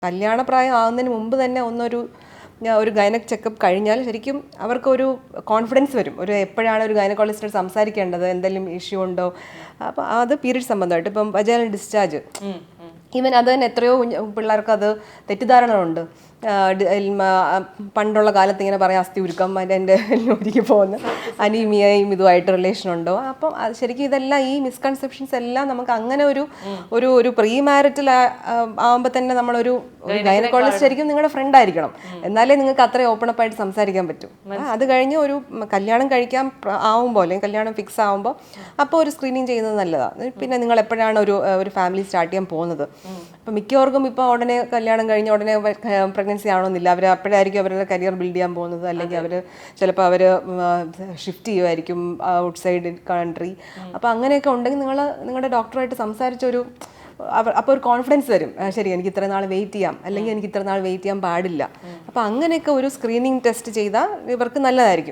കല്യാണപ്രായം ആവുന്നതിന് മുമ്പ് തന്നെ ഒരു ഗൈനക് ചെക്കപ്പ് കഴിഞ്ഞാൽ ശരിക്കും അവർക്കൊരു കോൺഫിഡൻസ് വരും. എപ്പോഴാണ് ഒരു ഗൈനക്കോളജിസ്റ്റോട് സംസാരിക്കേണ്ടത്, എന്തെങ്കിലും ഇഷ്യൂ ഉണ്ടോ. അപ്പോൾ അത് പീരീഡ് സംബന്ധമായിട്ട് ഇപ്പം വജൈനൽ ഡിസ്ചാർജ് ഈവൻ അത് തന്നെ എത്രയോ പിള്ളേർക്ക് അത് തെറ്റിദ്ധാരണകളുണ്ട്. പണ്ടുള്ള കാലത്ത് ഇങ്ങനെ പറയാം അസ്ഥി ഉരുക്കം എൻ്റെ ഒരുക്കി പോകുന്ന അനീമിയയും ഇതുമായിട്ട് റിലേഷൻ ഉണ്ടോ. അപ്പം അത് ശരിക്കും ഇതെല്ലാം ഈ മിസ്കൺസെപ്ഷൻസ് എല്ലാം നമുക്ക് അങ്ങനെ ഒരു പ്രീ മാരിറ്റൽ ആകുമ്പോൾ തന്നെ നമ്മളൊരു ഗൈനക്കോളജിസ്റ്റ് ശരിക്കും നിങ്ങളുടെ ഫ്രണ്ട് ആയിരിക്കണം. എന്നാലേ നിങ്ങൾക്ക് അത്രയും ഓപ്പൺ അപ്പ് ആയിട്ട് സംസാരിക്കാൻ പറ്റും. അത് കഴിഞ്ഞ് ഒരു കല്യാണം കഴിക്കാൻ ആവുമ്പോൾ അല്ലെങ്കിൽ കല്യാണം ഫിക്സ് ആവുമ്പോൾ അപ്പോൾ ഒരു സ്ക്രീനിങ് ചെയ്യുന്നത് നല്ലതാണ്. പിന്നെ നിങ്ങൾ എപ്പോഴാണ് ഒരു ഫാമിലി സ്റ്റാർട്ട് ചെയ്യാൻ പോകുന്നത്. അപ്പം മിക്കവർക്കും ഇപ്പോൾ ഉടനെ കല്യാണം കഴിഞ്ഞ് ഉടനെ പ്രഗ്നൻസി ആവണമെന്നില്ല. അവർ അപ്പോഴായിരിക്കും അവരുടെ കരിയർ ബിൽഡ് ചെയ്യാൻ പോകുന്നത്. അല്ലെങ്കിൽ അവർ ചിലപ്പോൾ ഷിഫ്റ്റ് ചെയ്യുമായിരിക്കും ഔട്ട്സൈഡ് കൺട്രി. അപ്പോൾ അങ്ങനെയൊക്കെ ഉണ്ടെങ്കിൽ നിങ്ങളുടെ ഡോക്ടറായിട്ട് സംസാരിച്ചൊരു അപ്പോൾ ഒരു കോൺഫിഡൻസ് വരും. ശരി, എനിക്ക് ഇത്ര നാൾ വെയിറ്റ് ചെയ്യാം, അല്ലെങ്കിൽ എനിക്ക് ഇത്ര നാൾ വെയിറ്റ് ചെയ്യാൻ പാടില്ല. അപ്പോൾ അങ്ങനെയൊക്കെ ഒരു സ്ക്രീനിങ് ടെസ്റ്റ് ചെയ്താൽ ഇവർക്ക് നല്ലതായിരിക്കും.